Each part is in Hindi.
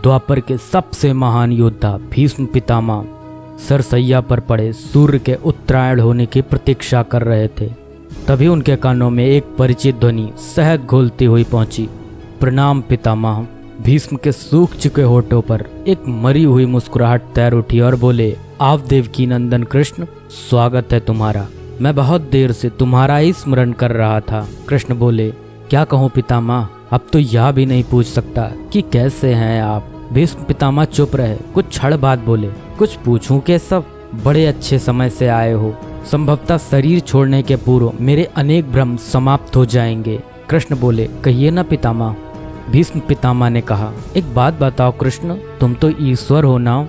द्वापर के सबसे महान योद्धा भीष्म पितामह सरसैया पर पड़े सूर्य के उत्तरायण होने की प्रतीक्षा कर रहे थे। तभी उनके कानों में एक परिचित ध्वनि शहद घोलती हुई पहुंची। प्रणाम पितामह। भीष्म के सूख चुके होठों पर एक मरी हुई मुस्कुराहट तैर उठी और बोले, आप देवकी नंदन कृष्ण, स्वागत है तुम्हारा। मैं बहुत देर से तुम्हारा ही स्मरण कर रहा था। कृष्ण बोले, क्या कहूँ पितामह, अब तो यह भी नहीं पूछ सकता कि कैसे हैं आप। भीष्म पितामह चुप रहे, कुछ क्षण बाद बोले, कुछ पूछूं के सब, बड़े अच्छे समय से आए हो। संभवतः शरीर छोड़ने के पूर्व मेरे अनेक भ्रम समाप्त हो जाएंगे। कृष्ण बोले, कहिए ना पितामह। भीष्म पितामह ने कहा, एक बात बताओ कृष्ण, तुम तो ईश्वर हो ना।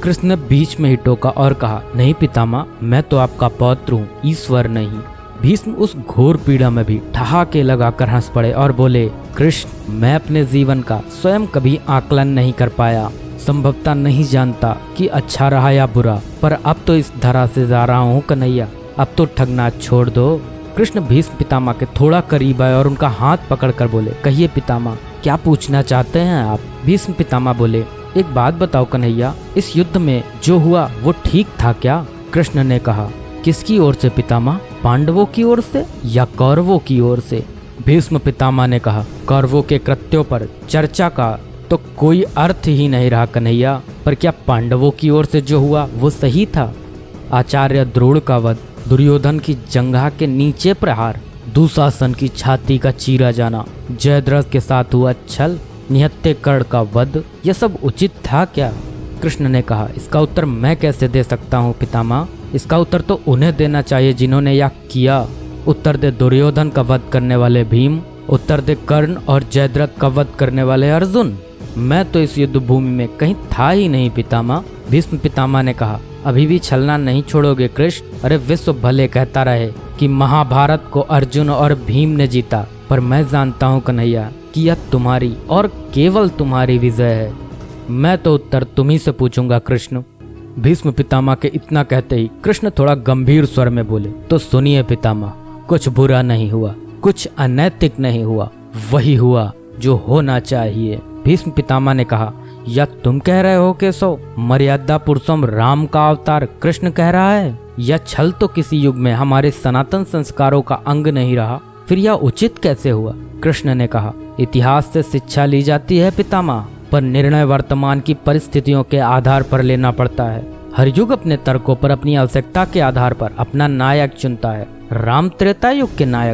कृष्ण ने बीच में ही टोका और कहा, नहीं पितामह, मैं तो आपका पौत्र हूँ, ईश्वर नहीं। भीष्म उस घोर पीड़ा में भी ठहाके लगाकर हंस पड़े और बोले, कृष्ण, मैं अपने जीवन का स्वयं कभी आकलन नहीं कर पाया। संभवतः नहीं जानता कि अच्छा रहा या बुरा, पर अब तो इस धरा से जा रहा हूँ कन्हैया, अब तो ठगना छोड़ दो। कृष्ण भीष्म पितामह के थोड़ा करीब आए और उनका हाथ पकड़कर बोले, कहिए पितामह, क्या पूछना चाहते हैं आप। भीष्म पितामह बोले, एक बात बताओ कन्हैया, इस युद्ध में जो हुआ वो ठीक था क्या। कृष्ण ने कहा, किसकी ओर से पितामह, पांडवों की ओर से या कौरवों की ओर से। भीष्म पितामह ने कहा, कौरवों के कृत्यों पर चर्चा का तो कोई अर्थ ही नहीं रहा कन्हैया, पर क्या पांडवों की ओर से जो हुआ वो सही था। आचार्य द्रोण का वध, दुर्योधन की जंघा के नीचे प्रहार, दुशासन की छाती का चीरा जाना, जयद्रथ के साथ हुआ छल, निहत्थे कर्ण का वध, यह सब उचित था क्या। कृष्ण ने कहा, इसका उत्तर मैं कैसे दे सकता हूँ पितामह, इसका उत्तर तो उन्हें देना चाहिए जिन्होंने यह किया। उत्तर दे दुर्योधन का वध करने वाले भीम, उत्तर दे कर्ण और जयद्रथ का वध करने वाले अर्जुन। मैं तो इस युद्ध भूमि में कहीं था ही नहीं पितामह। भीष्म पितामह ने कहा, अभी भी छलना नहीं छोड़ोगे कृष्ण। अरे विश्व भले कहता रहे कि महाभारत को अर्जुन और भीम ने जीता, पर मैं जानता हूँ कन्हैया कि यह तुम्हारी और केवल तुम्हारी विजय है। मैं तो उत्तर तुम्ही से पूछूंगा कृष्ण। भीष्म पितामह के इतना कहते ही कृष्ण थोड़ा गंभीर स्वर में बोले, तो सुनिए पितामह, कुछ बुरा नहीं हुआ, कुछ अनैतिक नहीं हुआ, वही हुआ जो होना चाहिए। भीष्म पितामह ने कहा, या तुम कह रहे हो केशव, मर्यादा पुरुषोत्तम राम का अवतार कृष्ण कह रहा है। यह छल तो किसी युग में हमारे सनातन संस्कारों का अंग नहीं रहा, फिर यह उचित कैसे हुआ। कृष्ण ने कहा, इतिहास से शिक्षा ली जाती है पितामह, पर निर्णय वर्तमान की परिस्थितियों के आधार पर लेना पड़ता है। हर युग अपने तर्कों पर, अपनी आवश्यकता के आधार पर अपना नायक चुनता है। राम त्रेता युग के नायक